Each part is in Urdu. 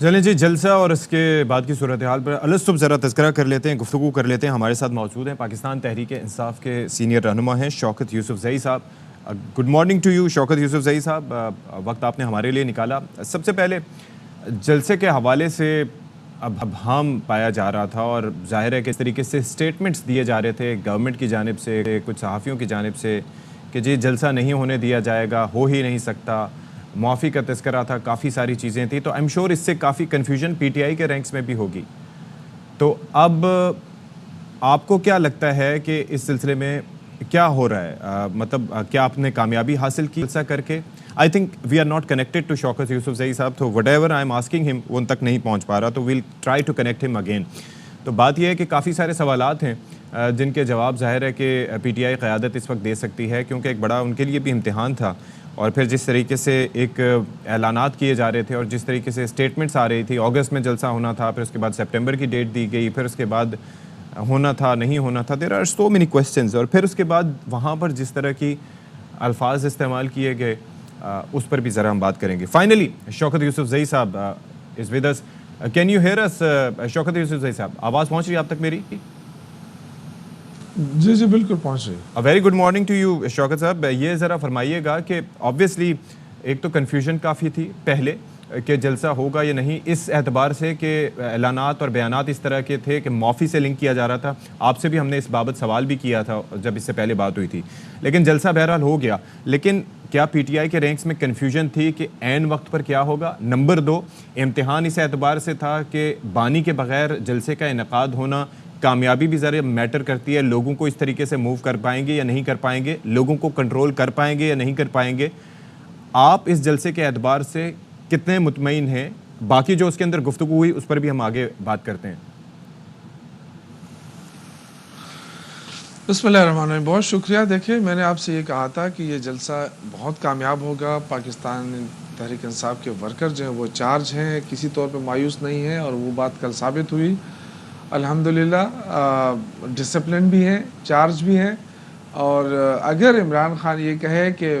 چلیں جی، جلسہ اور اس کے بعد کی صورتحال پر الصبح ذرا تذکرہ کر لیتے ہیں، گفتگو کر لیتے ہیں. ہمارے ساتھ موجود ہیں پاکستان تحریک انصاف کے سینئر رہنما ہیں شوکت یوسف زئی صاحب. Good morning to you Shaukat Yousafzai صاحب. وقت آپ نے ہمارے لیے نکالا. سب سے پہلے جلسے کے حوالے سے ابہام پایا جا رہا تھا اور ظاہر ہے کہ اس طریقے سے اسٹیٹمنٹس دیے جا رہے تھے گورنمنٹ کی جانب سے، کچھ صحافیوں کی جانب سے کہ جی جلسہ نہیں ہونے دیا جائے گا، ہو ہی نہیں سکتا، معافی کا تذکرہ تھا، کافی ساری چیزیں تھیں. تو ایم شور اس سے کافی کنفیوژن پی ٹی آئی کے رینکس میں بھی ہوگی. تو اب آپ کو کیا لگتا ہے کہ اس سلسلے میں کیا ہو رہا ہے؟ مطلب کیا آپ نے کامیابی حاصل کی جلسہ کر کے؟ I think we are not connected to Shaukat Yousafzai صاحب، تو whatever I am asking ہم وہ ان تک نہیں پہنچ پا رہا، تو we'll try to connect him again. تو بات یہ ہے کہ کافی سارے سوالات ہیں جن کے جواب ظاہر ہے کہ پی ٹی آئی قیادت اس وقت دے سکتی ہے، کیونکہ ایک بڑا ان کے لیے بھی امتحان تھا. اور پھر جس طریقے سے ایک اعلانات کیے جا رہے تھے اور جس طریقے سے اسٹیٹمنٹس آ رہی تھی، اگست میں جلسہ ہونا تھا، پھر اس کے بعد سپٹمبر کی ڈیٹ دی گئی، پھر اس کے بعد ہونا تھا نہیں ہونا تھا. There are so many questions. اور پھر اس کے بعد وہاں پر جس طرح کی الفاظ استعمال کیے گئے اس پر بھی ذرا ہم بات کریں گے. فائنلی شوکت یوسف زئی صاحب is with us. Can you hear us Shaukat Yousafzai صاحب؟ آواز پہنچ رہی ہے آپ تک میری؟ جی جی بالکل پہنچ رہی ہے. Very good morning to you Shaukat صاحب. یہ ذرا فرمائیے گا کہ آبویسلی ایک تو کنفیوژن کافی تھی پہلے کہ جلسہ ہوگا یا نہیں، اس اعتبار سے کہ اعلانات اور بیانات اس طرح کے تھے کہ معافی سے لنک کیا جا رہا تھا. آپ سے بھی ہم نے اس بابت سوال بھی کیا تھا جب اس سے پہلے بات ہوئی تھی، لیکن جلسہ بہرحال ہو گیا. لیکن کیا پی ٹی آئی کے رینکس میں کنفیوژن تھی کہ عین وقت پر کیا ہوگا؟ نمبر 2، امتحان اس اعتبار سے تھا کہ بانی کے بغیر جلسے کا انعقاد ہونا، کامیابی بھی ذرا میٹر کرتی ہے، لوگوں کو اس طریقے سے موو کر پائیں گے یا نہیں کر پائیں گے، لوگوں کو کنٹرول کر پائیں گے یا نہیں کر پائیں گے. آپ اس جلسے کے اعتبار سے کتنے مطمئن ہیں؟ باقی جو اس کے اندر گفتگو ہوئی اس پر بھی ہم آگے بات کرتے ہیں. بسم اللہ الرحمن الرحیم. بہت شکریہ. دیکھیے میں نے آپ سے یہ کہا تھا کہ یہ جلسہ بہت کامیاب ہوگا. پاکستان تحریک انصاف کے ورکر جو ہیں وہ چارج ہیں، کسی طور پہ مایوس نہیں ہیں، اور وہ بات کل ثابت ہوئی. الحمدللہ ڈسپلن بھی ہیں، چارج بھی ہیں. اور اگر عمران خان یہ کہے کہ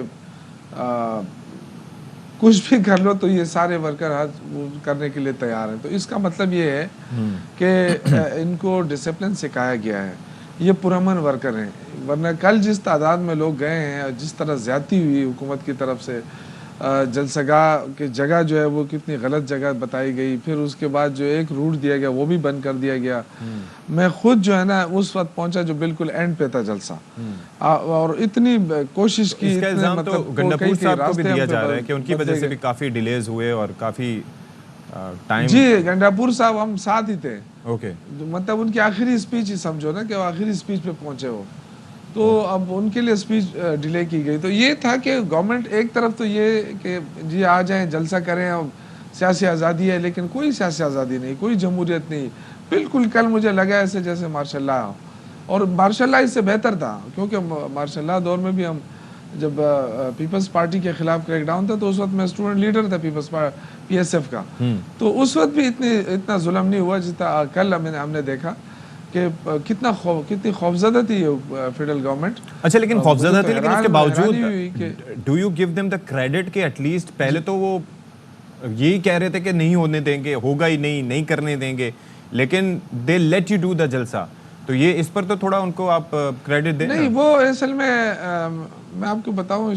کچھ بھی کر لو تو یہ سارے ورکر کرنے کے لیے تیار ہیں، تو اس کا مطلب یہ ہے کہ ان کو ڈسپلن سکھایا گیا ہے. یہ پرامن ورکر ہیں. ورنہ کل جس تعداد میں لوگ گئے ہیں اور جس طرح زیادتی ہوئی حکومت کی طرف سے، جلسہ گاہ کی جگہ جو ہے وہ کتنی غلط جگہ بتائی گئی، پھر اس کے بعد جو ایک روٹ دیا گیا وہ بھی بند کر دیا گیا. میں خود جو ہے نا اس وقت پہنچا جو بالکل اینڈ پہ تھا جلسہ، اور اتنی کوشش کی. اس کا الزام تو گنڈاپور صاحب کو بھی دیا جا رہا ہے کہ ان کی وجہ سے بھی کافی ڈیلیز ہوئے اور کافی ٹائم. جی گنڈاپور صاحب ہم ساتھ ہی تھے. اوکے. مطلب ان کی آخری اسپیچ ہی سمجھو نا کہ وہ آخری اسپیچ پہ پہنچے ہو، تو اب ان کے لیے اسپیچ ڈیلے کی گئی. تو یہ تھا کہ گورنمنٹ ایک طرف تو یہ کہ جی آ جائیں جلسہ کریں، اب سیاسی آزادی ہے، لیکن کوئی سیاسی آزادی نہیں، کوئی جمہوریت نہیں. بالکل کل مجھے لگا ایسے جیسے مارشاء اللہ، اور مارشاء اللہ اس سے بہتر تھا، کیونکہ مارشاء اللہ دور میں بھی ہم جب پیپلز پارٹی کے خلاف کریک ڈاؤن تھا تو اس وقت میں اسٹوڈنٹ لیڈر تھا پیپلز پی ایس ایف کا، تو اس وقت بھی اتنا ظلم نہیں ہوا جتنا کل ہم نے دیکھا کہ کتنی خوفزدہ تھی فیڈرل گورنمنٹ. اچھا لیکن خوفزدہ تھی، لیکن اس کے باوجود do you give them the credit کہ ایٹ لیسٹ پہلے تو وہ یہی کہہ رہے تھے کہ نہیں ہونے دیں گے، ہوگا ہی نہیں کرنے دیں گے، لیکن they let you do the جلسہ. تو یہ اس پر تو تھوڑا ان کو آپ کریڈٹ دیں. نہیں وہ اصل میں آپ کو بتاؤں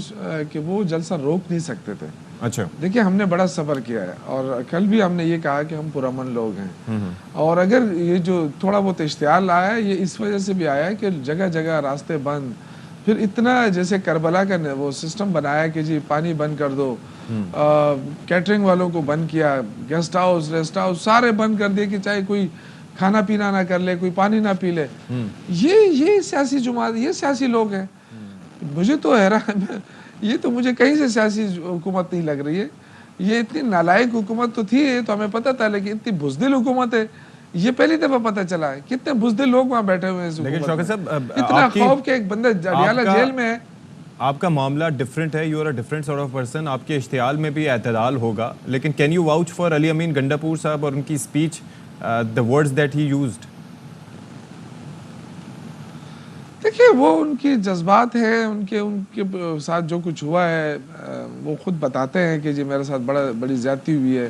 کہ وہ جلسہ روک نہیں سکتے تھے. اچھا دیکھیں ہم نے بڑا صبر کیا ہے، اور کل بھی ہم نے یہ کہا کہ ہم پرامن لوگ ہیں. اور اگر یہ جو تھوڑا بہت اشتعال آیا ہے یہ اس وجہ سے بھی آیا ہے کہ جگہ جگہ راستے بند، پھر اتنا جیسے کربلا کا وہ سسٹم بنایا کہ جی پانی بند کر دو، کیٹرنگ والوں کو بند کیا، گیسٹ ہاؤس ریسٹ ہاؤس سارے بند کر دیے کہ چاہے کوئی کھانا پینا نہ کر لے، کوئی پانی نہ پی لے. یہ سیاسی جماعت، یہ سیاسی لوگ ہیں. مجھے تو حیران، یہ تو مجھے کہیں سے سیاسی حکومت نہیں لگ رہی ہے. یہ اتنی نالائق حکومت تو تھی تو ہمیں پتہ تھا، لیکن اتنی بزدل حکومت ہے یہ پہلی دفعہ پتہ چلا ہے. کتنے بزدل لوگ وہاں بیٹھے ہوئے ہیں. لیکن شوکت صاحب اتنا خوف کہ ایک بندہ جڑیالہ جیل میں ہے. آپ کا معاملہ ڈفرینٹ ہے، you are a different sort of person. آپ کے اشتعال میں بھی اعتدال ہوگا، لیکن can you vouch for Ali Amin Gandapur صاحب اور ان کی speech, the words that he used؟ دیکھیے وہ ان کی جذبات ہیں، ان کے ساتھ جو کچھ ہوا ہے وہ خود بتاتے ہیں کہ جی میرے ساتھ بڑی زیادتی ہوئی ہے.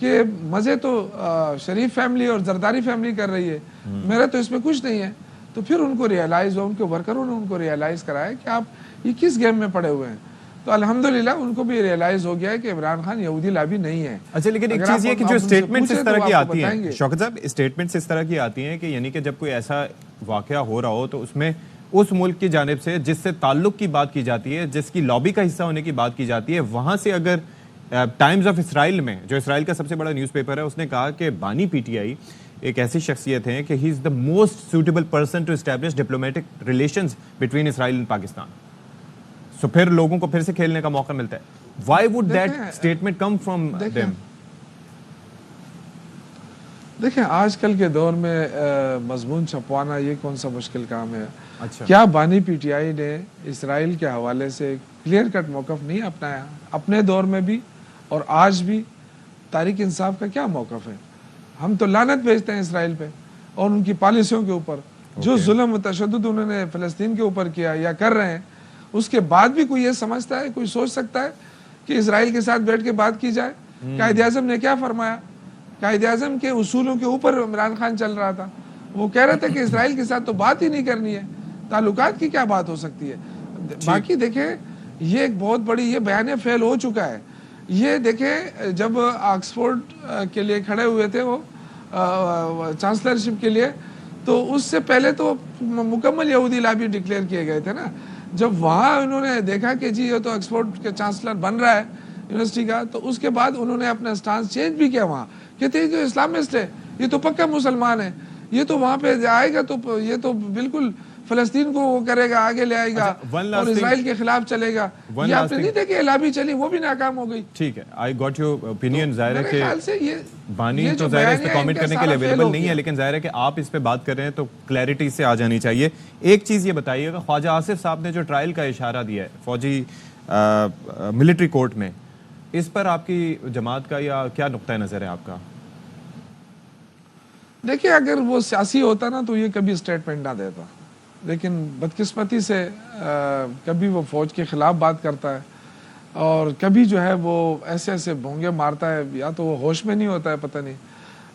کہ مزے تو شریف فیملی اور زرداری فیملی کر رہی ہے, میرا تو اس میں کچھ نہیں ہے. تو پھر ان کو ریئلائز ہو, ان کے ورکروں نے ان کو ریئلائز کرایا کہ آپ یہ کس گیم میں پڑے ہوئے ہیں. تو الحمدللہ ان کو بھی ریئلائز ہو گیا ہے کہ عمران خان یہودی لابی نہیں ہے. اچھا, لیکن ایک چیز یہ کہ جو اسٹیٹمنٹس اس طرح کی آتی ہیں شوکت صاحب, اسٹیٹمنٹس اس طرح کی آتی ہیں کہ یعنی کہ جب کوئی ایسا واقعہ ہو رہا ہو تو اس میں اس ملک کی جانب سے جس سے تعلق کی بات کی جاتی ہے, جس کی لابی کا حصہ ہونے کی بات کی جاتی ہے, وہاں سے اگر ٹائمز آف اسرائیل میں, جو اسرائیل کا سب سے بڑا نیوز پیپر ہے, اس نے کہا کہ بانی پی ٹی آئی ایک ایسی شخصیت ہے کہ he is the most suitable person to establish diplomatic relations between Israel and Pakistan. So پھر لوگوں کو پھر سے کھیلنے کا موقع ملتا ہے. Y would that statement come from them? دیکھیں آج کل کے دور میں مضمون چھپوانا یہ کون سا مشکل کام ہے. اچھا, کیا بانی پی ٹی آئی نے اسرائیل کے حوالے سے کلیئر کٹ موقف نہیں اپنایا؟ اپنے دور میں بھی اور آج بھی تحریک انصاف کا کیا موقف ہے؟ ہم تو لعنت بھیجتے ہیں اسرائیل پہ اور ان کی پالیسیوں کے اوپر. جو ظلم و تشدد انہوں نے فلسطین کے اوپر کیا یا کر رہے ہیں, اس کے بعد بھی کوئی یہ سمجھتا ہے, کوئی سوچ سکتا ہے کہ اسرائیل کے ساتھ بیٹھ کے بات کی جائے؟ قائد اعظم نے کیا فرمایا؟ قائد اعظم کے اصولوں کے اوپر عمران خان چل رہا تھا. وہ کہہ رہے تھے کہ اسرائیل کے ساتھ تو بات ہی نہیں کرنی ہے, تعلقات کی کیا بات ہو سکتی ہے. باقی دیکھیں یہ ایک بہت بڑی یہ بیان فعل ہو چکا ہے. یہ دیکھیں جب آکسفورڈ کے لیے کھڑے ہوئے تھے وہ چانسلرشپ کے لیے, تو اس سے پہلے تو مکمل یہودی لابی ڈکلیئر کیے گئے تھے نا. جب وہاں انہوں نے دیکھا کہ جی یہ تو آکسفورڈ کے چانسلر بن رہا ہے یونیورسٹی کا, تو اس کے بعد انہوں نے اپنا سٹانس چینج بھی کیا. وہاں کہتے ہیں جو اسلامسٹ ہے یہ تو پکا مسلمان ہے, یہ تو وہاں پہ آئے گا تو یہ تو بالکل فلسطین کو وہ کرے گا, آگے لے آئے گا اور اسرائیل کے خلاف چلے گا. یہ آپ نے نہیں دیکھے لابی چلی, وہ بھی ناکام ہو گئی. ٹھیک ہے, آئی گاٹ یور اوپینین. ظاہر ہے کہ بانی تو ظاہر ہے اس پہ کامنٹ کرنے کے لیے اویلیبل نہیں ہے, لیکن ظاہر ہے کہ آپ اس پہ بات کر رہے ہیں تو کلیئرٹی سے آ جانی چاہیے. ایک چیز یہ بتائیے کہ خواجہ آصف صاحب نے جو ٹرائل کا اشارہ دیا ہے فوجی ملٹری کورٹ میں, اس پر آپ کی جماعت کا یا کیا نقطہ نظر ہے آپ کا؟ دیکھیں اگر وہ سیاسی ہوتا نا تو یہ کبھی اسٹیٹمنٹ نہ دیتا, لیکن بدقسمتی سے کبھی وہ فوج کے خلاف بات کرتا ہے اور کبھی جو ہے وہ ایسے ایسے بھونگے مارتا ہے. یا تو وہ ہوش میں نہیں ہوتا ہے, پتہ نہیں.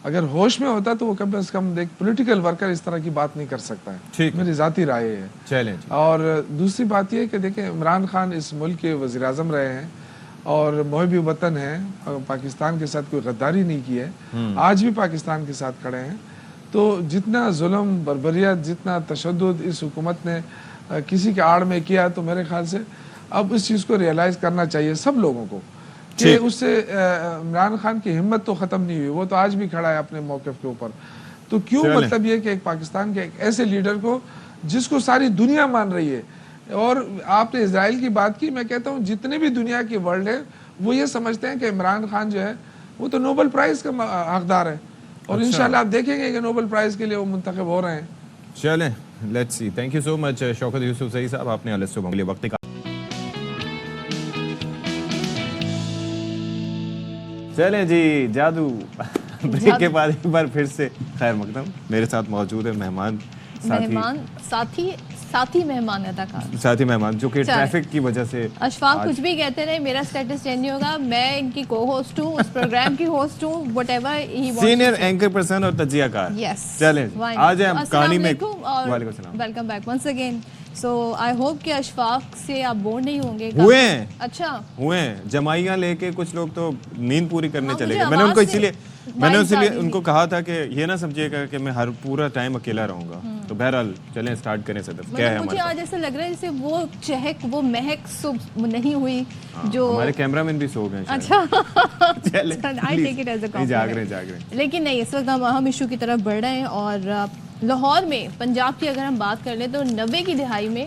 اگر ہوش میں ہوتا تو وہ کم از کم ایک پولیٹیکل ورکر اس طرح کی بات نہیں کر سکتا ہے. میری ذاتی رائے ہے. چلیں. اور دوسری بات یہ کہ دیکھیں عمران خان اس ملک کے وزیر اعظم رہے ہیں اور محب وطن ہیں, پاکستان کے ساتھ کوئی غداری نہیں کی ہے, آج بھی پاکستان کے ساتھ کھڑے ہیں. تو جتنا ظلم بربریت, جتنا تشدد اس حکومت نے کسی کے آڑ میں کیا, تو میرے خیال سے اب اس چیز کو ریئلائز کرنا چاہیے سب لوگوں کو کہ اس سے عمران خان کی ہمت تو ختم نہیں ہوئی, وہ تو آج بھی کھڑا ہے اپنے موقف کے اوپر. تو کیوں مطلب یہ کہ ایک پاکستان کے ایک ایسے لیڈر کو جس کو ساری دنیا مان رہی ہے, اور آپ نے اسرائیل کی بات کی, میں کہتا ہوں جتنے بھی دنیا کی ورلڈ ہے وہ یہ سمجھتے ہیں کہ عمران خان جو ہے وہ تو نوبل پرائز کا حقدار ہے, اور انشاءاللہ آپ دیکھیں گے کہ نوبل پرائز کے لیے وہ منتخب ہو رہے ہیں. چلیں let's see. Thank you so much Shaukat Yousafzai صاحب, آپ نے السو کے لیے وقت کا. چلیں جی جادو بریک کے بعد ایک بار پھر سے خیر مقدم. میرے ساتھ موجود ہے مہمان ساتھی مہمان اداکار, ساتھی مہمان جو کہ ٹریفک کی وجہ سے. اشفاق کچھ بھی کہتے رہے, میرا سٹیٹس چینج نہیں ہوگا, میں ان کی کو ہوسٹ ہوں, اس پروگرام کی ہوسٹ ہوں, what ever he wants. Senior anchor person اور تجزیہ کار. یس, چلیں آج ہم کہانی میں. وعلیکم السلام, welcome back once again. So I hope کہ اشفاق سے آپ بور نہیں ہوں گے. ہوئے ہیں, اچھا ہوئے ہیں, جمائیاں لے کے کچھ لوگ تو نیند پوری کرنے چلے گئے. میں نے ان کو اسی لیے ان کو کہا تھا کہ یہ نہ سمجھیے گا کہ میں ہر پورا ٹائم اکیلا رہوں گا. تو بہرحال چلیں سٹارٹ کریں. صدف کیا ہے مجھے آج ایسا لگ رہا ہے جیسے وہ چہک وہ مہک صبح نہیں ہوئی جو ہمارے کیمرہ مین بھی سو گئے. اچھا چلیں I take it as a compliment. جاگ رہے لیکن نہیں, اس وقت ہم اہم ایشو کی طرف بڑھ رہے ہیں. اور لاہور میں پنجاب کی اگر ہم بات کر لیں تو 90 کی دہائی میں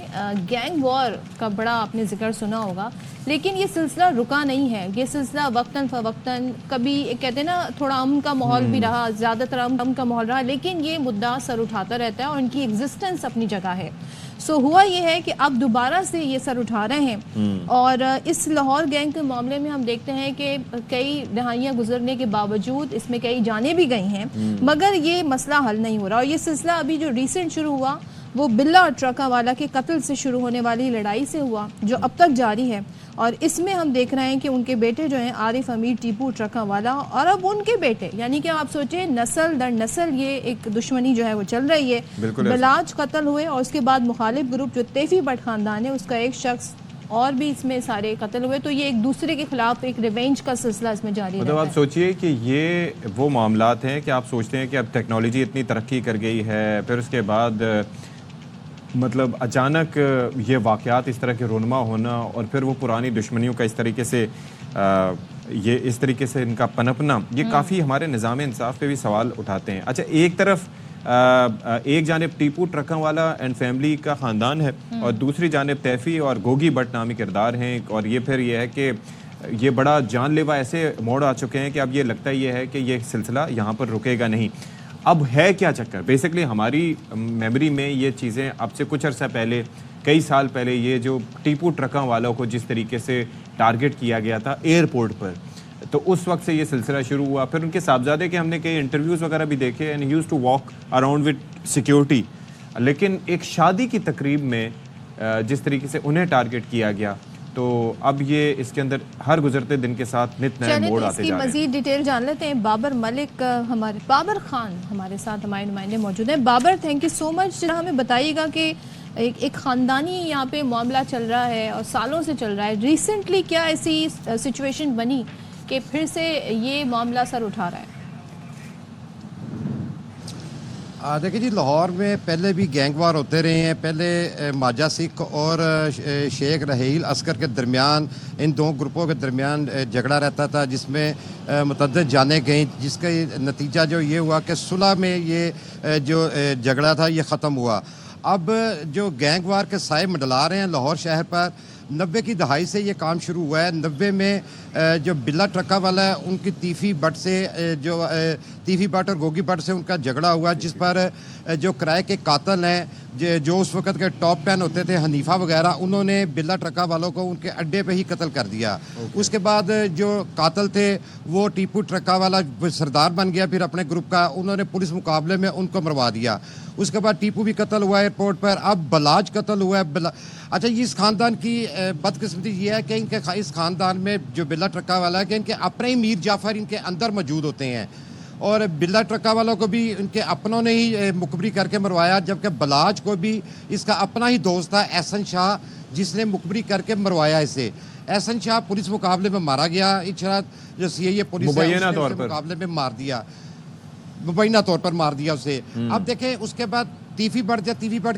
گینگ وار کا بڑا آپ نے ذکر سنا ہوگا, لیکن یہ سلسلہ رکا نہیں ہے. یہ سلسلہ وقتاً فوقتاً کبھی کہتے ہیں نا تھوڑا امن کا ماحول بھی رہا, زیادہ تر امن کا ماحول رہا, لیکن یہ مدعا سر اٹھاتا رہتا ہے اور ان کی ایگزسٹنس اپنی جگہ ہے. سو ہوا یہ ہے کہ اب دوبارہ سے یہ سر اٹھا رہے ہیں. اور اس لاہور گینگ کے معاملے میں ہم دیکھتے ہیں کہ کئی دہائیاں گزرنے کے باوجود اس میں کئی جانیں بھی گئی ہیں, مگر یہ مسئلہ حل نہیں ہو رہا. اور یہ سلسلہ ابھی جو ریسنٹ شروع ہوا وہ بلا ٹرکا والا کے قتل سے شروع ہونے والی لڑائی سے ہوا جو اب تک جاری ہے، اور اس میں ہم دیکھ رہے ہیں کہ ان کے بیٹے جو ہیں عارف امیر ٹیپو ٹرکا والا اور اب ان کے بیٹے، یعنی کہ آپ سوچیں نسل در نسل یہ ایک دشمنی جو ہے وہ چل رہی ہے. بلاج قتل ہوئے اور اس کے بعد مخالف گروپ جو تیفی بٹ خاندان ہے اس کا ایک شخص اور بھی اس میں سارے قتل ہوئے. تو یہ ایک دوسرے کے خلاف ایک ریونج کا سلسلہ اس میں جاری مطلب آپ سوچئے کہ یہ وہ معاملات ہیں کہ آپ سوچتے ہیں کہ اب ٹیکنالوجی اتنی ترقی کر گئی ہے، پھر اس کے بعد مطلب اچانک یہ واقعات اس طرح کے رونما ہونا اور پھر وہ پرانی دشمنیوں کا اس طریقے سے ان کا پنپنا، یہ کافی ہمارے نظام انصاف پہ بھی سوال اٹھاتے ہیں. اچھا، ایک طرف ایک جانب ٹیپو ٹرکا والا اینڈ فیملی کا خاندان ہے اور دوسری جانب تیفی اور گوگی بٹ نامی کردار ہیں، اور یہ پھر یہ ہے کہ یہ بڑا جان لیوا ایسے موڑ آ چکے ہیں کہ اب یہ لگتا یہ ہے کہ یہ سلسلہ یہاں پر رکے گا نہیں. اب ہے کیا چکر؟ بیسکلی ہماری میموری میں یہ چیزیں اب سے کچھ عرصہ پہلے، کئی سال پہلے، یہ جو ٹیپو ٹرکا والوں کو جس طریقے سے ٹارگٹ کیا گیا تھا ایئرپورٹ پر، تو اس وقت سے یہ سلسلہ شروع ہوا. پھر ان کے صاحبزادے کے ہم نے کئی انٹرویوز وغیرہ بھی دیکھے، and used to walk around with security. لیکن ایک شادی کی تقریب میں جس طریقے سے انہیں ٹارگٹ کیا گیا، تو اب یہ اس کے اندر ہر گزرتے دن کے ساتھ نت نئے موڑ آتے جا رہے ہیں. مزید ڈیٹیل جان لیتے ہیں. بابر ملک بابر خان ہمارے ساتھ ہمارے نمائندے موجود ہیں. بابر، تھینک یو سو مچ. ہمیں بتائیے گا کہ ایک خاندانی یہاں پہ معاملہ چل رہا ہے اور سالوں سے چل رہا ہے، ریسنٹلی کیا ایسی سچویشن بنی کہ پھر سے یہ معاملہ سر اٹھا رہا ہے؟ دیکھیں جی، لاہور میں پہلے بھی گینگ وار ہوتے رہے ہیں. پہلے ماجا سکھ اور شیخ رحیل عسکر کے درمیان، ان دو گروپوں کے درمیان جھگڑا رہتا تھا جس میں متعدد جانیں گئیں، جس کا نتیجہ جو یہ ہوا کہ صلح میں یہ جو جھگڑا تھا یہ ختم ہوا. اب جو گینگ وار کے سائے منڈلا رہے ہیں لاہور شہر پر، 90 کی دہائی سے یہ کام شروع ہوا ہے. 90 میں جو بلا ٹرکا والا ہے ان کی تیفی بٹ سے جو تیفی بٹ اور گوگی بٹ سے ان کا جھگڑا ہوا، جس پر جو کرائے کے قاتل ہیں جو اس وقت کے ٹاپ 10 ہوتے تھے، حنیفہ وغیرہ، انہوں نے بلا ٹرکا والوں کو ان کے اڈے پہ ہی قتل کر دیا. اس کے بعد جو قاتل تھے وہ ٹیپو ٹرکا والا سردار بن گیا پھر اپنے گروپ کا، انہوں نے پولیس مقابلے میں ان کو مروا دیا. اس کے بعد ٹیپو بھی قتل ہوا ایئرپورٹ پر. اب بلاج قتل ہوا ہے. اچھا، یہ اس خاندان کی بدقسمتی یہ ہے کہ ان کے اس خاندان میں جو بلا ٹرکا والا ہے کہ ان کے اپنے ہی میر جعفر ان کے اندر موجود ہوتے ہیں، اور بلا ٹرکا والوں کو بھی ان کے اپنوں نے ہی مخبری کر کے مروایا، جبکہ بلاج کو بھی اس کا اپنا ہی دوست تھا احسن شاہ جس نے مخبری کر کے مروایا اسے. احسن شاہ پولیس مقابلے میں مارا گیا. اشارت جو سی پولیس مقابلے میں مار دیا، مبینہ طور پر مار دیا اسے. اب دیکھیں اس کے بعد تیفی بٹ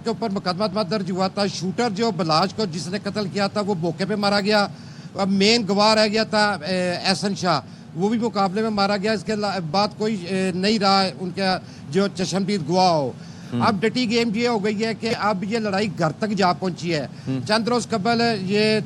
کے اوپر مقدمہ درج ہوا تھا. شوٹر جو بلاج کو جس نے قتل کیا تھا وہ موقع پہ مارا گیا. اب مین گواہ رہ گیا تھا احسن شاہ، وہ بھی مقابلے میں مارا گیا. اس کے بعد کوئی نہیں رہا ان کا جو چشمدید گواہ ہو. اب ڈٹی گیم یہ ہو گئی ہے کہ اب یہ لڑائی گھر تک جا پہنچی ہے. چند روز قبل یہ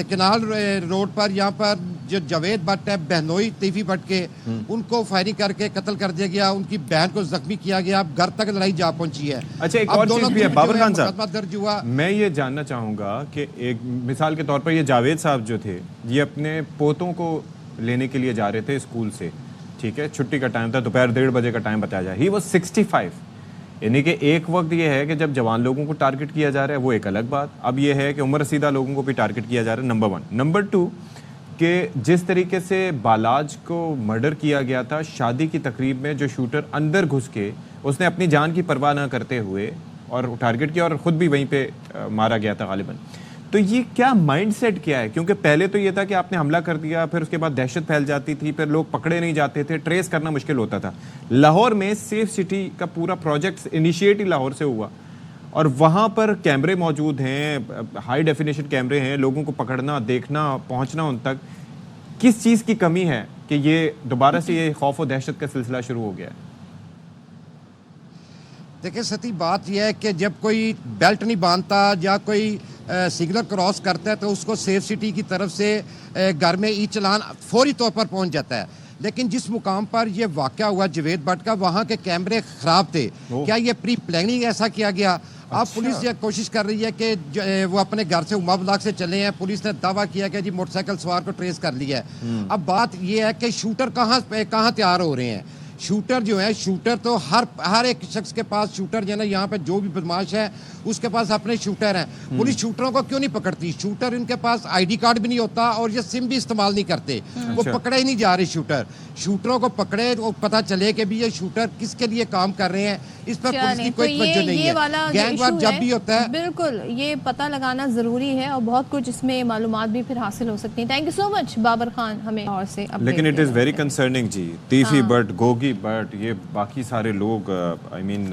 کنال روڈ پر یہاں پر جو جاوید بٹ ہے بہنوئی تیفی بٹ کے، ان کو فائرنگ کر کے قتل کر دیا گیا. ان کی بہن کو زخمی کیا گیا. اب گھر تک لڑائی جا پہنچی ہے. اچھا، ایک اور چیز بھی ہے بابر خان صاحب، میں یہ جاننا چاہوں گا کہ ایک مثال کے طور پر یہ جاوید صاحب جو تھے، یہ اپنے پوتوں کو لینے کے لیے جا رہے تھے اسکول سے، ٹھیک ہے، چھٹی کا ٹائم تھا، دوپہر 1:30 بجے کا ٹائم بتایا جائے. He was 65. یعنی کہ ایک وقت یہ ہے کہ جب جوان لوگوں کو ٹارگٹ کیا جا رہا ہے وہ ایک الگ بات، اب یہ ہے کہ عمر رسیدہ لوگوں کو بھی ٹارگٹ کیا جا رہا ہے. نمبر 1. نمبر 2 کہ جس طریقے سے بالاج کو مرڈر کیا گیا تھا شادی کی تقریب میں، جو شوٹر اندر گھس کے اس نے اپنی جان کی پرواہ نہ کرتے ہوئے اور ٹارگٹ کیا اور خود بھی وہیں پہ مارا گیا تھا غالباً. تو یہ کیا مائنڈ سیٹ کیا ہے؟ کیونکہ پہلے تو یہ تھا کہ آپ نے حملہ کر دیا، پھر اس کے بعد دہشت پھیل جاتی تھی، پھر لوگ پکڑے نہیں جاتے تھے، ٹریس کرنا مشکل ہوتا تھا. لاہور میں سیف سٹی کا پورا پروجیکٹ انیشیٹ ہی لاہور سے ہوا، اور وہاں پر کیمرے موجود ہیں، ہائی ڈیفینیشن کیمرے ہیں، لوگوں کو پکڑنا، دیکھنا، پہنچنا ان تک. کس چیز کی کمی ہے کہ یہ دوبارہ سے یہ خوف و دہشت کا سلسلہ شروع ہو گیا ہے؟ دیکھیں ستی بات یہ ہے کہ جب کوئی بیلٹ نہیں باندھتا یا کوئی سگنل کراس کرتا ہے تو اس کو سیف سٹی کی طرف سے گھر میں ای چلان فوری طور پر پہنچ جاتا ہے. لیکن جس مقام پر یہ واقعہ ہوا جاوید بٹ کا، وہاں کے کیمرے خراب تھے. کیا یہ پری پلاننگ ایسا کیا گیا؟ اب پولیس یہ کوشش کر رہی ہے کہ وہ اپنے گھر سے اما بلاک سے چلے ہیں. پولیس نے دعویٰ کیا کہ جی موٹر سائیکل سوار کو ٹریس کر لیا ہے. اب بات یہ ہے کہ شوٹر کہاں تیار ہو رہے ہیں. شوٹر جو ہے، شوٹر تو ہر ایک شخص کے پاس شوٹر جو ہے نا، یہاں پہ جو بھی بدماش ہے اس کے پاس اپنے شوٹر ہیں. پولیس شوٹروں کو کیوں نہیں پکڑتی؟ شوٹر ان کے پاس آئی ڈی کارڈ بھی نہیں ہوتا اور یہ سم بھی استعمال نہیں کرتے. وہ پکڑے ہی نہیں جا رہے شوٹروں کو پکڑے وہ پتہ چلے کہ بھی یہ شوٹر کس کے لیے کام کر رہے ہیں. اس پر پولیس کی کوئی توجہ نہیں ہے. گینگ وار جب بھی ہوتا ہے بالکل یہ پتہ لگانا ضروری ہے اور بہت کچھ اس میں معلومات بھی پھر حاصل ہو سکتی ہیں. Thank you so much Babar Khan ہمیں اور سے. لیکن اٹ از ویری کنسرننگ جی. تیفی بٹ گوگی بٹ یہ باقی سارے لوگ آئی مین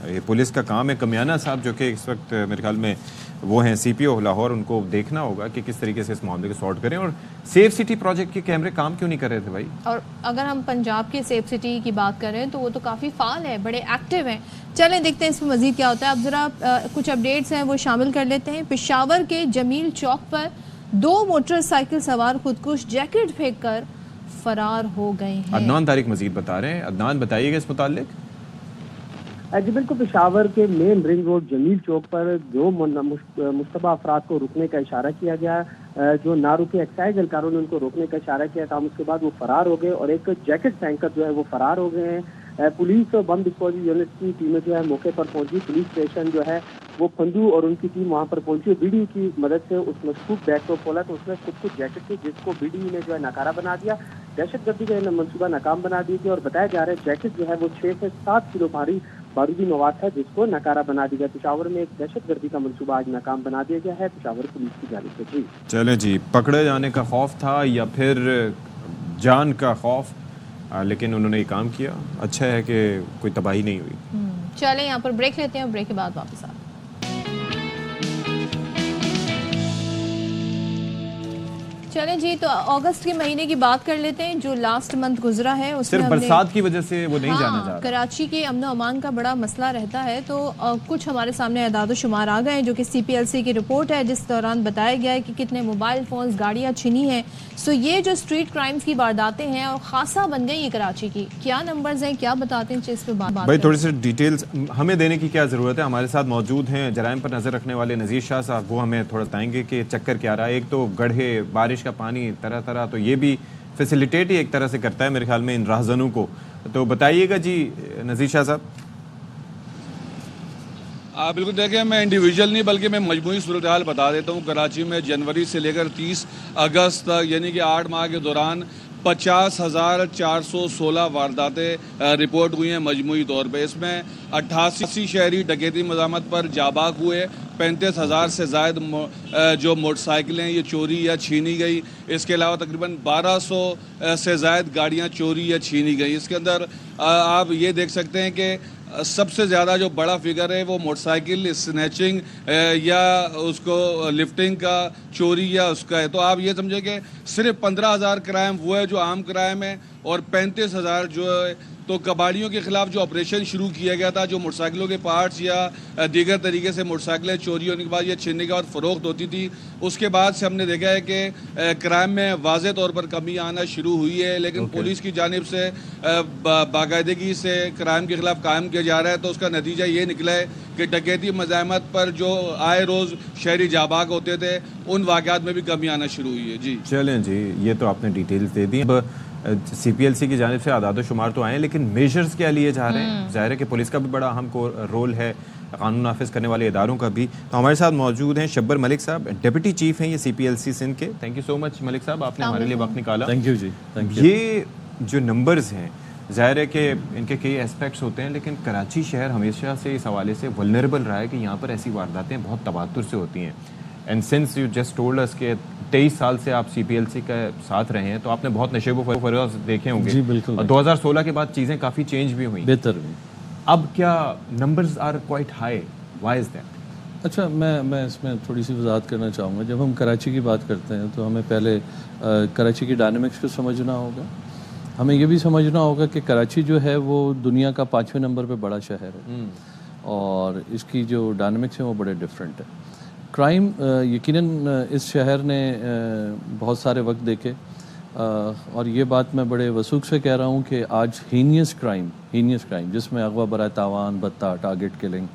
یہ پولیس کا کام ہے. کمیانہ صاحب جو کہ اس وقت میرے خیال میں وہ ہیں سی پی او لاہور, ان کو دیکھنا ہوگا کہ کس طریقے سے اس معاملے کو سارٹ کریں. اور سیف سٹی پروجیکٹ کے کیمرے کام کیوں نہیں کر رہے تھے بھائی؟ اور اگر ہم پنجاب کے سیف سٹی کی بات کریں تو وہ تو کافی فعال ہے, بڑے ایکٹیو ہیں. چلیں دیکھتے ہیں اس میں مزید کیا ہوتا ہے. اب ذرا کچھ اپڈیٹس ہیں وہ شامل کر لیتے ہیں. پشاور کے جمیل چوک پر 2 موٹر سائیکل سوار خودکش جیکٹ پھینک کر فرار ہو گئے ہیں. عدنان طارق مزید بتا رہے ہیں. عدنان بتائیے گا اس متعلق. جی بالکل, پشاور کے مین رنگ روڈ جمیل چوک پر 2 مشتبہ افراد کو روکنے کا اشارہ کیا گیا. جو نہ رکے ایکسائز اہلکاروں نے ان کو روکنے کا اشارہ کیا تھا. اس کے بعد وہ فرار ہو گئے اور ایک جیکٹ پھینک کر جو ہے وہ فرار ہو گئے ہیں. پولیس اور بم ڈسپوزل یونٹ کی ٹیمیں جو ہے موقع پر پہنچی. پولیس اسٹیشن جو ہے وہ پھندو اور ان کی ٹیم وہاں پر پہنچی. بی ڈی کی مدد سے اس مشکوک بیگ کو کھولا تو اس میں خود کچھ جیکٹ تھی جس کو بی ڈی نے جو ہے ناکارہ بنا دیا. دہشت گردی کا منصوبہ ناکام بنا دی گیا اور بتایا جا رہا ہے جیکٹ جو ہے وہ 6 سے 7 کلو بھاری بارودی مواد ہے جس کو ناکارہ بنا دیا گیا. پشاور میں ایک دہشت گردی کا منصوبہ آج ناکام بنا دیا گیا ہے پشاور پولیس کی جانب سے. جی چلیں جی, پکڑے جانے کا خوف تھا یا پھر جان کا خوف, لیکن انہوں نے یہ کام کیا. اچھا ہے کہ کوئی تباہی نہیں ہوئی. چلیں یہاں پر بریک لیتے ہیں اور بریک کے بعد واپس آتے ہیں. چلیں جی, تو اگست کے مہینے کی بات کر لیتے ہیں جو لاسٹ منتھ گزرا ہے. اس میں صرف برسات کی وجہ سے وہ نہیں جانا چاہ رہا. کراچی کے امن و امان کا بڑا مسئلہ رہتا ہے. تو کچھ ہمارے سامنے اعداد و شمار آ گئے ہیں جو کہ سی پی ایل سی کی رپورٹ ہے جس دوران بتایا گیا ہے کہ کتنے موبائل فونز گاڑیاں چھنی ہیں. سو یہ جو اسٹریٹ کرائمز کی وارداتیں ہیں اور خاصا بن گئی یہ کراچی کی. کیا نمبرز ہیں, کیا بتاتے ہیں اس پہ بات بھائی؟ تھوڑی سی ڈیٹیلز ہمیں دینے کی کیا ضرورت ہے. ہمارے ساتھ موجود ہیں جرائم پر نظر رکھنے والے نذیر شاہ صاحب, وہ ہمیں تھوڑا بتائیں گے کہ چکر کیا رہا ہے. ایک تو گڑھے, بارش کا پانی طرح تو یہ بھی فیسیلیٹیٹ ہی ایک طرح سے کرتا ہے میرے خیال میں ان راہزنوں کو. تو بتائیے گا جی نذیر شاہ صاحب. بالکل, دیکھیں میں انڈیویجول نہیں بلکہ میں مجموعی صورتحال بتا دیتا ہوں. کراچی میں جنوری سے لے کر 30 اگست تک یعنی کہ 8 ماہ کے دوران 50,416 وارداتیں رپورٹ ہوئی ہیں مجموعی طور پہ. اس میں 88 شہری ڈکیتی مزاحمت پر جاباک ہوئے. 35,000 سے زائد جو موٹر سائیکلیں یہ چوری یا چھینی گئی. اس کے علاوہ تقریباً 1200 سے زائد گاڑیاں چوری یا چھینی گئی. اس کے اندر آپ یہ دیکھ سکتے ہیں کہ سب سے زیادہ جو بڑا فگر ہے وہ موٹر سائیکل اسنیچنگ یا اس کو لفٹنگ کا چوری یا اس کا ہے. تو آپ یہ سمجھیں کہ صرف 15,000 کرائم وہ ہے جو عام کرائم ہے اور 35,000 جو ہے تو کباڑیوں کے خلاف جو آپریشن شروع کیا گیا تھا, جو موٹر سائیکلوں کے پارٹس یا دیگر طریقے سے موٹر سائیکلیں چوری ہونے کے بعد یا چھیننے کے بعد فروخت ہوتی تھی, اس کے بعد سے ہم نے دیکھا ہے کہ کرائم میں واضح طور پر کمی آنا شروع ہوئی ہے. لیکن پولیس کی جانب سے باقاعدگی سے کرائم کے خلاف قائم کیا جا رہا ہے. تو اس کا نتیجہ یہ نکلا ہے کہ ڈکیتی مزاحمت پر جو آئے روز شہری جاباک ہوتے تھے ان واقعات میں بھی کمی آنا شروع ہوئی ہے. جی چلیں جی, یہ تو آپ نے ڈیٹیلز دے دی. اب سی پی ایل سی کی جانب سے اعداد و شمار تو آئے ہیں لیکن میجرز کیا لیے جا رہے ہیں؟ ظاہر ہے کہ پولیس کا بھی بڑا اہم رول ہے, قانون نافذ کرنے والے اداروں کا بھی. تو ہمارے ساتھ موجود ہیں شبر ملک صاحب, ڈپٹی چیف ہیں یہ سی پی ایل سی سندھ کے. تھینک یو سو مچ ملک صاحب, آپ نے ہمارے لیے وقت نکالا. تھینک یو جی. یہ جو نمبرز ہیں ظاہر ہے کہ ان کے کئی اسپیکٹس ہوتے ہیں لیکن کراچی شہر ہمیشہ سے اس حوالے سے ولنریبل رہا ہے کہ یہاں پر ایسی وارداتیں بہت تواتر سے ہوتی ہیں. And since you just told us کہ 23 سال سے آپ سی پی ایل سی کے ساتھ رہے ہیں تو آپ نے بہت نشیب و فراز دیکھے ہوں گے. جی بالکل. اور 2016 کے بعد چیزیں کافی چینج بھی ہوئیں, بہتر بھی. اب کیا numbers are quite high, why is that? اچھا, میں اس میں تھوڑی سی وضاحت کرنا چاہوں گا. جب ہم کراچی کی بات کرتے ہیں تو ہمیں پہلے کراچی کی ڈائنامکس کو سمجھنا ہوگا. ہمیں یہ بھی سمجھنا ہوگا کہ کراچی جو ہے وہ دنیا کا 5ویں نمبر پہ بڑا شہر ہے اور اس کی جو ڈائنامکس ہیں وہ بڑے ڈفرینٹ ہے. کرائم یقیناً اس شہر نے بہت سارے وقت دیکھے اور یہ بات میں بڑے وثوق سے کہہ رہا ہوں کہ آج ہینیس کرائم جس میں اغوا برائے تاوان, بھتہ, ٹارگٹ کلنگ,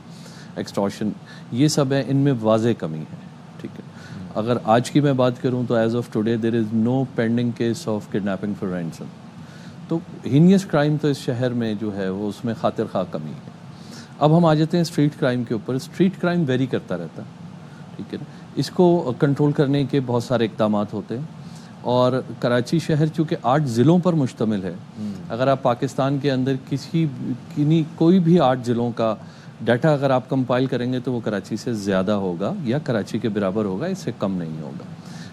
ایکسٹارشن, یہ سب ہے, ان میں واضح کمی ہے. ٹھیک ہے, اگر آج کی میں بات کروں تو as of today there is no pending case of kidnapping for ransom. تو ہینیس کرائم تو اس شہر میں جو ہے وہ اس میں خاطر خواہ کمی ہے. اب ہم آ جاتے ہیں اسٹریٹ کرائم کے اوپر. اسٹریٹ کرائم ویری کرتا رہتا ہے, ٹھیک ہے نا. اس کو کنٹرول کرنے کے بہت سارے اقدامات ہوتے ہیں, اور کراچی شہر چونکہ 8 ضلعوں پر مشتمل ہے. اگر آپ پاکستان کے اندر کوئی بھی 8 ضلعوں کا ڈیٹا اگر آپ کمپائل کریں گے تو وہ کراچی سے زیادہ ہوگا یا کراچی کے برابر ہوگا, اس سے کم نہیں ہوگا.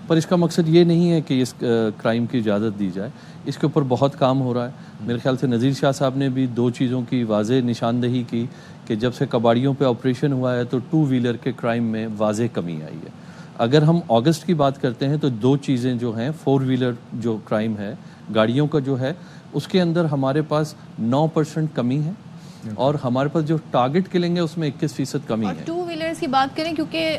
پر اس کا مقصد یہ نہیں ہے کہ اس کرائم کی اجازت دی جائے. اس کے اوپر بہت کام ہو رہا ہے. میرے خیال سے نذیر شاہ صاحب نے بھی 2 چیزوں کی واضح نشاندہی کی کہ جب سے کباڑیوں پہ آپریشن ہوا ہے تو 2 ویلر کے کرائم میں واضح کمی آئی ہے. اگر ہم اگست کی بات کرتے ہیں تو 2 چیزیں جو ہیں, 4 ویلر جو کرائم ہے گاڑیوں کا جو ہے, اس کے اندر ہمارے پاس 9% کمی ہے, اور ہمارے پاس جو ٹارگٹ کلنگ ہے اس میں 21% کمی ہے. 2 ویلرز کی بات کریں, کیونکہ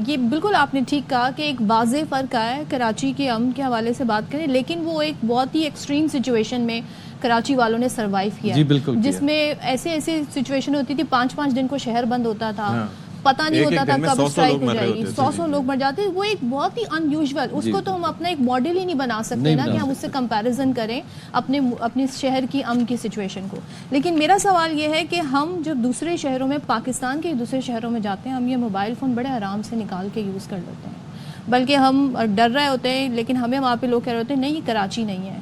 یہ بالکل آپ نے ٹھیک کہا کہ ایک واضح فرق آیا ہے کراچی کے امن کے حوالے سے بات کریں, لیکن وہ ایک بہت ہی ایکسٹریم سچویشن میں کراچی والوں نے سروائیو کیا, جی بالکل, جس میں ایسے سچویشن ہوتی تھی 5 دن کو شہر بند ہوتا تھا, پتہ نہیں ہوتا تھا کب اسٹرائک ہو جائے گی, 100 لوگ مر جاتے. وہ ایک بہت ہی ان یوزول, اس کو تو ہم اپنا ایک ماڈل ہی نہیں بنا سکتے نا کہ ہم اس سے کمپیریزن کریں اپنے شہر کی امن کی سچویشن کو. لیکن میرا سوال یہ ہے کہ ہم جب دوسرے شہروں میں, پاکستان کے دوسرے شہروں میں جاتے ہیں, ہم یہ موبائل فون بڑے آرام سے نکال کے یوز کر لیتے ہیں, بلکہ ہم ڈر رہے ہوتے ہیں, لیکن ہمیں وہاں پہ لوگ کہہ رہے ہوتے ہیں نہیں یہ کراچی نہیں ہے.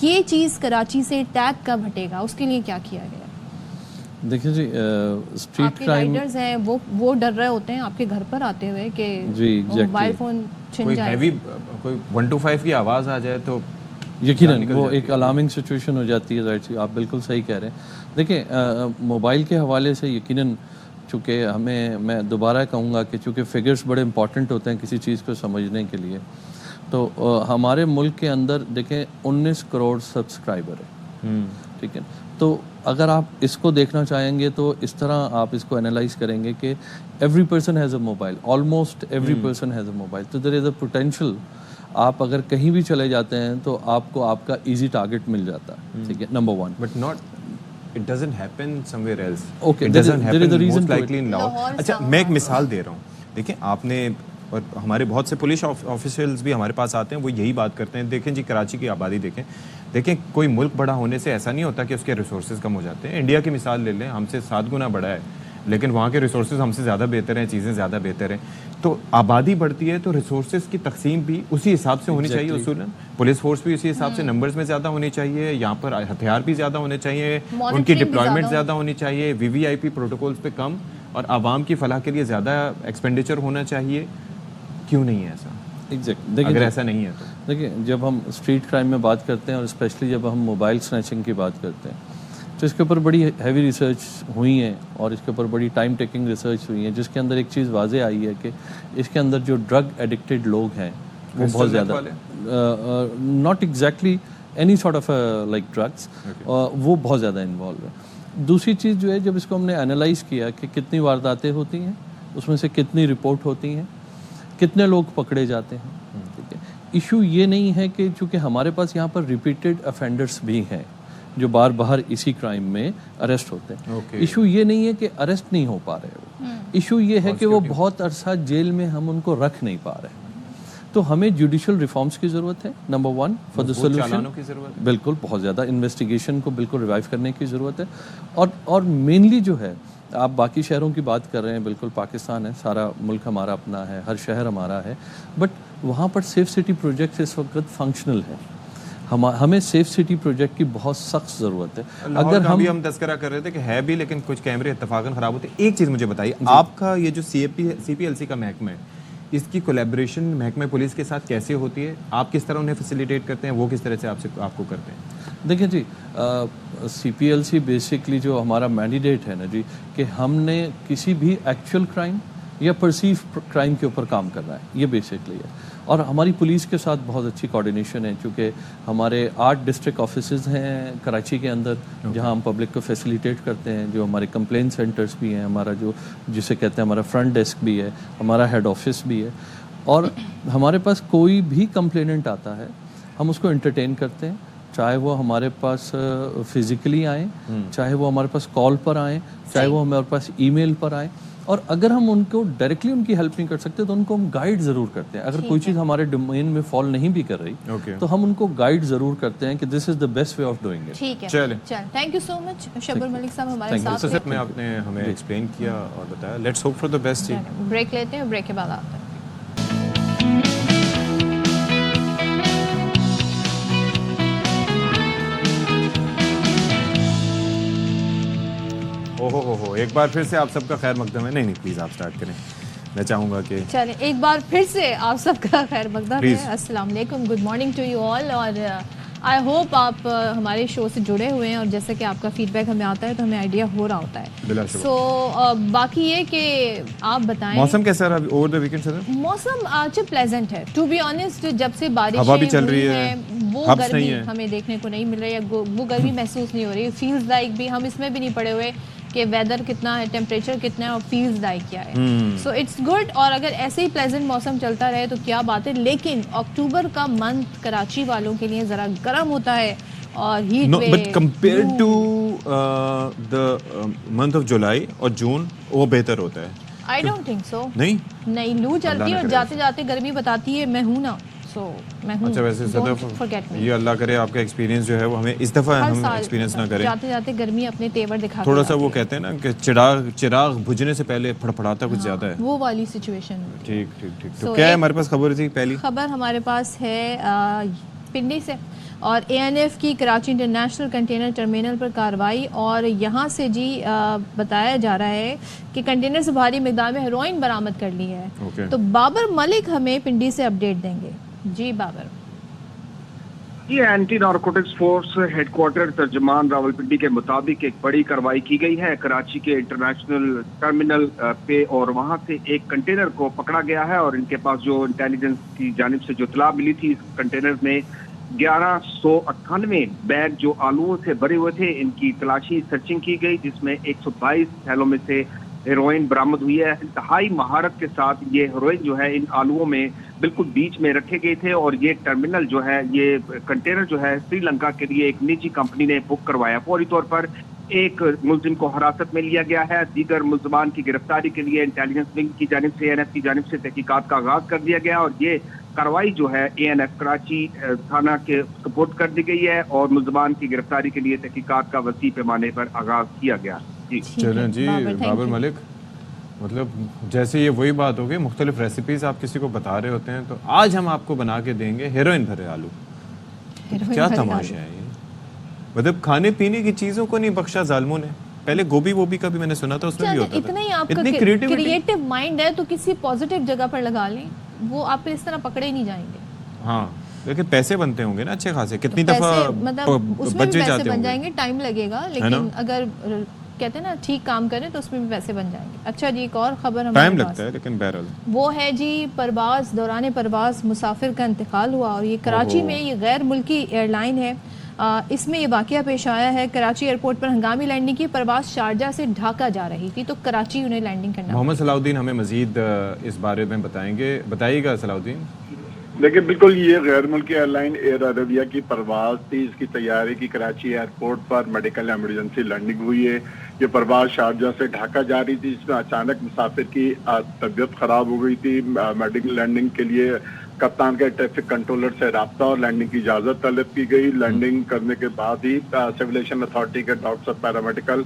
یہ چیز کراچی سے ٹیگ کب ہٹے گا, اس کے لیے کیا کیا گیا؟ دیکھیں جی, اسٹریٹ کرائم رائڈرز ہیں وہ ڈر رہے ہوتے ہیں آپ کے گھر پر آتے ہوئے کہ موبائل فون چھن جائے, کوئی 125 کی آواز آ جائے تو یقیناً وہ ایک الارمنگ سچویشن ہو جاتی ہے. ظاہر سی آپ بالکل صحیح کہہ رہے ہیں. دیکھیں موبائل کے حوالے سے یقیناً چونکہ میں دوبارہ کہوں گا کہ چونکہ فگرز بڑے امپورٹنٹ ہوتے ہیں کسی چیز کو سمجھنے کے لیے, تو ہمارے ملک کے اندر دیکھیں 19 کروڑ سبسکرائبر ہے, ٹھیک ہے. تو اگر آپ اس کو دیکھنا چاہیں گے تو اس طرح آپ اس کو انالائز کریں گے کہ every person has a mobile, almost every person has a mobile. تو دیر از اے پوٹینشیل, آپ اگر کہیں بھی چلے جاتے ہیں تو آپ کو آپ کا ایزی ٹارگٹ مل جاتا ہے, ٹھیک ہے, number 1. But not it doesn't happen somewhere else, okay, it doesn't happen most likely in Lahore. اچھا میں ایک مثال دے رہا ہوں. دیکھیں آپ نے, اور ہمارے بہت سے پولیس آفیسرز بھی ہمارے پاس آتے ہیں, وہ یہی بات کرتے ہیں. دیکھیں جی کراچی کی آبادی دیکھیں کوئی ملک بڑا ہونے سے ایسا نہیں ہوتا کہ اس کے ریسورسز کم ہو جاتے ہیں. انڈیا کی مثال لے لیں, ہم سے 7 گنا بڑا ہے, لیکن وہاں کے ریسورسز ہم سے زیادہ بہتر ہیں, چیزیں زیادہ بہتر ہیں. تو آبادی بڑھتی ہے تو ریسورسز کی تقسیم بھی اسی حساب سے ہونی چاہیے اصولاً. پولیس فورس بھی اسی حساب سے نمبرز میں زیادہ ہونی چاہیے, یہاں پر ہتھیار بھی زیادہ ہونے چاہیے, ان کی ڈپلائمنٹ زیادہ ہونی چاہیے, VVIP پروٹوکولز پہ کم, اور عوام کی فلاح کے لیے زیادہ ایکسپینڈیچر ہونا چاہیے. کیوں نہیں ہے ایسا؟ اگر ایسا نہیں ہے تو دیکھیں جب ہم اسٹریٹ کرائم میں بات کرتے ہیں, اور اسپیشلی جب ہم موبائل سنیچنگ کی بات کرتے ہیں, تو اس کے اوپر بڑی ہیوی ریسرچ ہوئی ہیں, اور اس کے اوپر بڑی ٹائم ٹیکنگ ریسرچ ہوئی ہیں, جس کے اندر ایک چیز واضح آئی ہے کہ اس کے اندر جو ڈرگ ایڈکٹیڈ لوگ ہیں وہ بہت زیادہ, not exactly any sort of like drugs, وہ بہت زیادہ انوالو ہے. دوسری چیز جو ہے, جب اس کو ہم نے انالائز کیا کہ کتنی وارداتیں ہوتی ہیں, اس میں سے کتنی رپورٹ ہوتی ہیں, کتنے لوگ پکڑے جاتے ہیں, ٹھیک ہے. ایشو یہ نہیں ہے کہ چونکہ ہمارے پاس یہاں پر ریپیٹڈ افینڈرس بھی ہیں جو بار بار اسی کرائم میں اریسٹ ہوتے ہیں. ایشو یہ نہیں ہے کہ اریسٹ نہیں ہو پا رہے وہ, ایشو یہ ہے کہ وہ بہت عرصہ جیل میں ہم ان کو رکھ نہیں پا رہے. تو ہمیں جوڈیشل ریفارمز کی ضرورت ہے, نمبر 1 فار دا سولوشن. بالکل بہت زیادہ انویسٹیگیشن کو بالکل ریوائیو کرنے کی ضرورت ہے. اور مینلی جو ہے, آپ باقی شہروں کی بات کر رہے ہیں, بالکل پاکستان ہے, سارا ملک ہمارا اپنا ہے, ہر شہر ہمارا ہے, بٹ وہاں پر سیف سٹی پروجیکٹ اس وقت فنکشنل ہے. ہمیں سیف سٹی پروجیکٹ کی بہت سخت ضرورت ہے. اگر ہم تذکرہ کر رہے تھے کہ ہے بھی, لیکن کچھ کیمرے اتفاقاً خراب ہوتے. ایک چیز مجھے بتائیے, آپ کا یہ جو CPLC کا محکمہ ہے, اس کی کولیبریشن محکمہ پولیس کے ساتھ کیسے ہوتی ہے؟ آپ کس طرح انہیں فیسیلیٹیٹ کرتے ہیں, وہ کس طرح سے آپ کو کرتے ہیں؟ دیکھیں جی, CPLC بیسکلی جو ہمارا مینڈیٹ ہے نا جی, کہ ہم نے کسی بھی ایکچوئل کرائم یا پرسیو کرائم کے اوپر کام کرنا ہے, یہ بیسکلی ہے. اور ہماری پولیس کے ساتھ بہت اچھی کوارڈینیشن ہے, چونکہ ہمارے 8 ڈسٹرکٹ آفیسز ہیں کراچی کے اندر جہاں ہم پبلک کو فیسیلیٹیٹ کرتے ہیں, جو ہمارے کمپلین سینٹرز بھی ہیں, ہمارا جو جسے کہتے ہیں ہمارا فرنٹ ڈیسک بھی ہے, ہمارا ہیڈ آفس بھی ہے. اور ہمارے پاس کوئی بھی کمپلیننٹ آتا ہے ہم اس کو انٹرٹین کرتے ہیں, چاہے وہ ہمارے پاس فزیکلی آئیں, چاہے وہ ہمارے پاس کال پر آئیں, چاہے وہ ہمارے پاس ای میل پر آئیں. اور اگر ہم ان کو ڈائریکٹلی ان کی ہیلپ نہیں کر سکتے تو ان کو ہم گائیڈ ضرور کرتے ہیں. اگر کوئی چیز ہمارے ڈومین میں فال نہیں بھی کر رہی تو ہم ان کو گائیڈ ضرور کرتے ہیں کہ this is the best way of doing it. ٹھیک ہے, چلیں. تھینک یو سو مچ شبر ملک صاحب ہمارے ساتھ سر میں آپ نے ہمیں ایکسپلین کیا اور بتایا. Let's hope for the best. Break لیتے ہیں, بریک کے بعد آتے ہیں. ہو ایک بار پھر سے آپ سب کا خیر مقدم ہے. نہیں پلیز آپ سٹارٹ کریں. میں چاہوں گا کہ چلیں ایک بار پھر سے آپ سب کا خیر مقدم ہے. السلام علیکم, good morning to you all. اور آئی ہوپ آپ ہمارے شو سے جڑے ہوئے ہیں اور جیسے کہ آپ کا فیڈ بیک ہمیں آتا ہے تو ہمیں آئیڈیا ہو رہا ہوتا ہے. سو باقی یہ کہ آپ بتائیں موسم کیسا رہا اوور دا ویکنڈ سر؟ موسم آج پلیزنٹ ہے ٹو بی آنیسٹ. جب سے ہوا بھی بارش چل رہی ہے, وہ گرمی ہمیں دیکھنے کو نہیں مل رہی ہے, وہ گرمی محسوس نہیں ہو رہی. فیلز لائک بھی ہم اس میں بھی نہیں پڑے ہوئے کہ ویدر کتنا ہے, ٹیمپریچر کتنا ہے اور فیلز لائک کیا ہے. So it's good. اور اگر ایسے ہی پلیزنٹ موسم چلتا رہے تو کیا بات ہے. لیکن اکتوبر کا منتھ کراچی والوں کے لیے ذرا گرم ہوتا ہے اور heat wave. But compared to the month of July اور جون وہ بہتر ہوتا ہے. I don't think so. نہیں لو چلتی ہے اور جاتے جاتے گرمی بتاتی ہے میں ہوں نا. سو میں ہوں. اچھا ویسے صدف یہ اللہ کرے آپ کا ایکسپیرینس جو ہے وہ ہمیں اس دفعہ ہم ایکسپیرینس نہ کریں. جاتے جاتے گرمی اپنے تیور دکھاتی تھوڑا سا وہ کہتے ہیں نا کہ چراغ بجھنے سے پہلے پھڑپھڑاتا کچھ زیادہ ہے, وہ والی سچویشن. ٹھیک. تو کیا ہے ہمارے پاس خبر تھی؟ پہلی خبر ہمارے پاس ہے پنڈی سے اور ANF کی کراچی انٹرنیشنل کنٹینر ٹرمینل پر کارروائی. اور یہاں سے جی بتایا جا رہا ہے کہ کنٹینر سے بھاری مقدار میں ہیروئن برآمد کر لی ہے. تو بابر ملک ہمیں پنڈی سے اپڈیٹ دیں گے. جی بابر. جی anti narcotics force headquarter ترجمان راولپنڈی کے مطابق ایک بڑی کارروائی کی گئی ہے کراچی کے انٹرنیشنل ٹرمینل پہ, اور وہاں سے ایک کنٹینر کو پکڑا گیا ہے. اور ان کے پاس جو انٹیلیجنس کی جانب سے جو اطلاع ملی تھی, اس کنٹینر میں 1198 بیگ جو آلوؤں سے بھرے ہوئے تھے, ان کی تلاشی سرچنگ کی گئی جس میں 122 تھیلوں میں سے ہیروئن برآمد ہوئی ہے. انتہائی مہارت کے ساتھ یہ ہیروئن جو ہے ان آلوؤں میں بالکل بیچ میں رکھے گئے تھے. اور یہ ٹرمینل جو ہے, یہ کنٹینر جو ہے سری لنکا کے لیے ایک نجی کمپنی نے بک کروایا. فوری طور پر ایک ملزم کو حراست میں لیا گیا ہے. دیگر ملزمان کی گرفتاری کے لیے انٹیلیجنس ونگ کی جانب سے ANF کی جانب سے تحقیقات کا آغاز کر دیا گیا. اور یہ کارروائی جو ہے ANF کراچی تھانہ کے سپورٹ کر دی گئی ہے اور ملزمان کی گرفتاری کے لیے تحقیقات کا وسیع پیمانے پر آغاز کیا گیا. چلیں جی بابر ملک, مطلب جیسے یہ وہی بات ہوگی, مختلف ریسیپیز آپ کسی کو بتا رہے ہوتے ہیں تو آج ہم آپ کو بنا کے دیں گے ہیروئن بھرے آلو. کیا تماشا ہے یہ, مطلب کھانے پینے کی چیزوں کو نہیں بخشا ظالموں نے. پہلے گوبھی ووبھی کا بھی میں نے سنا تھا, اس میں بھی ہوتا تھا. اتنا ہی آپ کا کریٹو مائنڈ ہے تو کسی پازیٹیو جگہ پر لگا لیں, وہ آپ اس طرح پکڑے نہیں جائیں گے. ہاں لیکن پیسے بنتے ہوں گے نا اچھے خاصے, کتنی دفعہ مطلب اس میں بھی پیسے بن جائیں گے, ٹائم لگے گا, لیکن اگر کہتے ہیں نا ٹھیک کام کریں تو اس میں بھی پیسے بن جائیں گے. اچھا جی, ایک اور خبر ہمارے ٹائم لگتا ہے لیکن بہرحال وہ ہے جی پرواز, دوران پرواز مسافر کا انتقال ہوا. اور یہ کراچی میں یہ غیر ملکی ایئر لائن ہے. اس میں یہ واقعہ پیش آیا ہے, کراچی ایئرپورٹ پر ہنگامی لینڈنگ کی, پرواز شارجہ سے ڈھاکہ جا رہی تھی تو کراچی انہیں لینڈنگ کرنا. محمد صلاح الدین ہمیں مزید اس بارے میں بتائیں گے, بتائیے گا صلاح الدین. دیکھیں بالکل یہ غیر ملکی ایئر لائن ایئر عربیہ کی پرواز تھی. اس کی تیاری کی کراچی ایئرپورٹ پر میڈیکل ایمرجنسی لینڈنگ ہوئی ہے. یہ پرواز شارجہ سے ڈھاکہ جا رہی تھی, جس میں اچانک مسافر کی طبیعت خراب ہو گئی تھی. میڈیکل لینڈنگ کے لیے کپتان کے ٹریفک کنٹرولر سے رابطہ اور لینڈنگ کی اجازت طلب کی گئی. لینڈنگ کرنے کے بعد ہی سول ایویشن اتھارٹی کے ڈاکٹر پیرامیڈیکل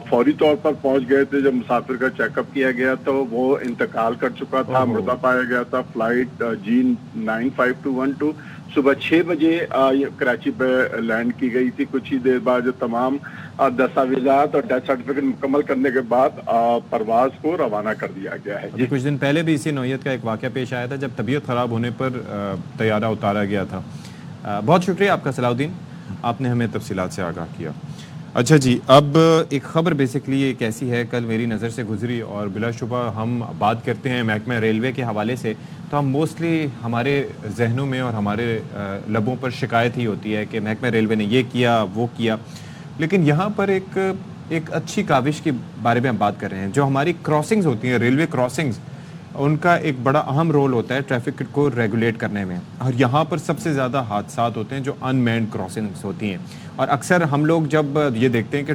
فوری طور پر پہنچ گئے تھے. جب مسافر کا چیک اپ کیا گیا تو وہ انتقال کر چکا تھا, مردہ پایا گیا تھا. فلائٹ G95212 صبح 6 بجے کراچی پہ لینڈ کی گئی تھی. کچھ ہی دیر بعد جو تمام دستاویزات اور ڈیتھ سرٹیفکیٹ مکمل کرنے کے بعد پرواز کو روانہ کر دیا گیا ہے. کچھ دن پہلے بھی اسی نوعیت کا ایک واقعہ پیش آیا تھا جب طبیعت خراب ہونے پر طیارہ اتارا گیا تھا. بہت شکریہ آپ کا صلاح الدین, آپ نے ہمیں تفصیلات سے آگاہ کیا. اچھا جی, اب ایک خبر بیسکلی ایک ایسی ہے, کل میری نظر سے گزری اور بلا شبہ ہم بات کرتے ہیں محکمہ ریلوے کے حوالے سے تو ہم موسٹلی ہمارے ذہنوں میں اور ہمارے لبوں پر شکایت ہی ہوتی ہے کہ محکمہ ریلوے نے یہ کیا وہ کیا. لیکن یہاں پر ایک اچھی کاوش کے بارے میں ہم بات کر رہے ہیں. جو ہماری کراسنگز ہوتی ہیں, ریلوے کراسنگز, ان کا ایک بڑا اہم رول ہوتا ہے ٹریفک کو ریگولیٹ کرنے میں. اور یہاں پر سب سے زیادہ حادثات ہوتے ہیں جو ان مینڈ کراسنگز ہوتی ہیں. اور اکثر ہم لوگ جب یہ دیکھتے ہیں کہ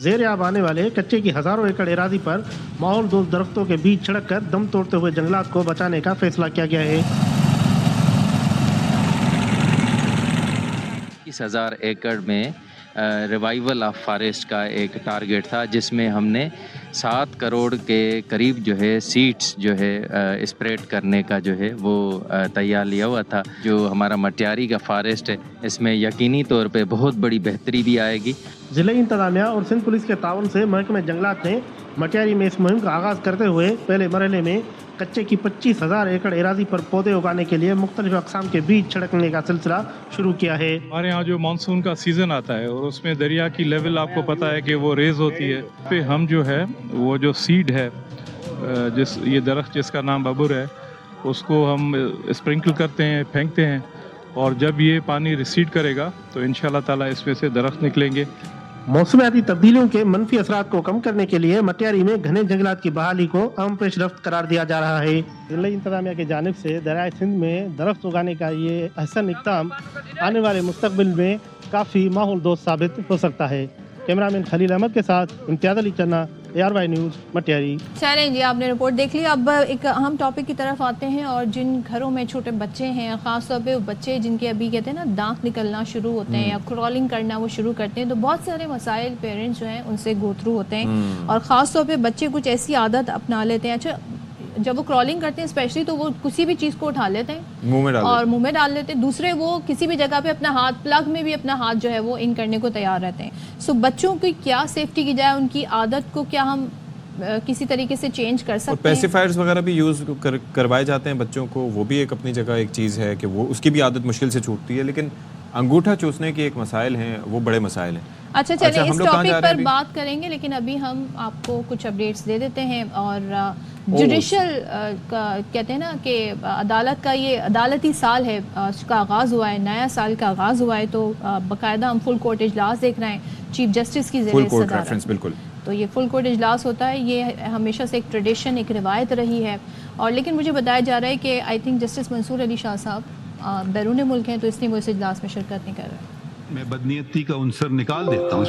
زیر آب آنے والے کچے کی ہزاروں ایکڑ اراضی پر ماحول دوست درختوں کے بیچ چھڑک کر دم توڑتے ہوئے جنگلات کو بچانے کا فیصلہ کیا گیا ہے۔ 20,000 ایکڑ میں ریوائیول آف فارسٹ کا ایک ٹارگٹ تھا، جس میں ہم نے 7 کروڑ کے قریب جو ہے سیڈس جو ہے اسپریڈ کرنے کا جو ہے وہ تیار لیا ہوا تھا۔ جو ہمارا مٹیاری کا فارسٹ ہے، اس میں یقینی طور پہ بہت بڑی بہتری بھی آئے گی۔ ضلعی انتظامیہ اور سندھ پولیس کے تعاون سے محکمہ جنگلات نے مٹیاری میں اس مہم کا آغاز کرتے ہوئے پہلے مرحلے میں کچے کی 25,000 ایکڑ اراضی پر پودے اگانے کے لیے مختلف اقسام کے بیج چھڑکنے کا سلسلہ شروع کیا ہے۔ ہمارے یہاں جو مانسون کا سیزن آتا ہے اور اس میں دریا کی لیول آپ کو پتہ ہے کہ وہ ریز ہوتی ہے، پہ ہم جو ہے وہ جو سیڈ ہے یہ درخت جس کا نام ببر ہے، اس کو ہم اسپرنکل کرتے ہیں، پھینکتے ہیں، اور جب یہ پانی ریسیڈ کرے گا تو انشاءاللہ تعالیٰ اس میں سے درخت نکلیں گے۔ موسمیاتی تبدیلیوں کے منفی اثرات کو کم کرنے کے لیے مٹیاری میں گھنے جنگلات کی بحالی کو اہم پیش رفت قرار دیا جا رہا ہے۔ ضلعی انتظامیہ کی جانب سے دریائے سندھ میں درخت اگانے کا یہ احسن اقدام آنے والے مستقبل میں کافی ماحول دوست ثابت ہو سکتا ہے۔ کیمرامین خلیل احمد کے ساتھ امتیاز علی چنا، ARY نیوز، مٹیاری۔ چلیں جی، آپ نے رپورٹ دیکھ لی۔ اب ایک اہم ٹاپک کی طرف آتے ہیں، اور جن گھروں میں چھوٹے بچے ہیں، خاص طور پہ وہ بچے جن کے ابھی کہتے ہیں نا دانت نکلنا شروع ہوتے ہیں یا کرالنگ کرنا وہ شروع کرتے ہیں، تو بہت سارے مسائل پیرنٹس جو ہیں ان سے گو تھرو ہوتے ہیں، اور خاص طور پہ بچے کچھ ایسی عادت اپنا لیتے ہیں۔ اچھا، جب وہ کرالنگ کرتے ہیں اسپیشلی، تو وہ کسی بھی چیز کو اٹھا لیتے ہیں اور منہ میں ڈال لیتے ہیں۔ دوسرے وہ کسی بھی جگہ پہ اپنا ہاتھ، پلگ میں بھی اپنا ہاتھ جو ہے وہ ان کرنے کو تیار رہتے ہیں۔ سو بچوں کی کیا سیفٹی کی جائے، ان کی عادت کو کیا ہم کسی طریقے سے چینج کر سکتے ہیں؟ پیسیفائرز وغیرہ بھی یوز کروائے جاتے ہیں بچوں کو، وہ بھی ایک اپنی جگہ ایک چیز ہے کہ وہ اس کی بھی عادت مشکل سے چھوٹتی ہے، لیکن انگوٹھا چوسنے کے ایک مسائل ہیں، وہ بڑے مسائل ہیں۔ اچھا چلیں، اس ٹاپک پر بات کریں گے، لیکن ابھی ہم آپ کو کچھ اپڈیٹس دے دیتے ہیں۔ اور جوڈیشل کہتے ہیں نا کہ عدالت کا یہ عدالتی سال ہے، اس کا آغاز ہوا ہے، نیا سال کا آغاز ہوا ہے، تو باقاعدہ ہم فل کورٹ اجلاس دیکھ رہے ہیں چیف جسٹس کی زیر صدارت۔ بالکل، تو یہ فل کورٹ اجلاس ہوتا ہے، یہ ہمیشہ سے ایک ٹریڈیشن، ایک روایت رہی ہے۔ اور لیکن مجھے بتایا جا رہا ہے کہ آئی تھنک جسٹس منصور علی شاہ صاحب بیرون ملک ہیں، تو اس لیے وہ اس اجلاس میں شرکت نہیں کر رہے۔ میں بدنیتی کا عنصر نکال دیتا ہوں۔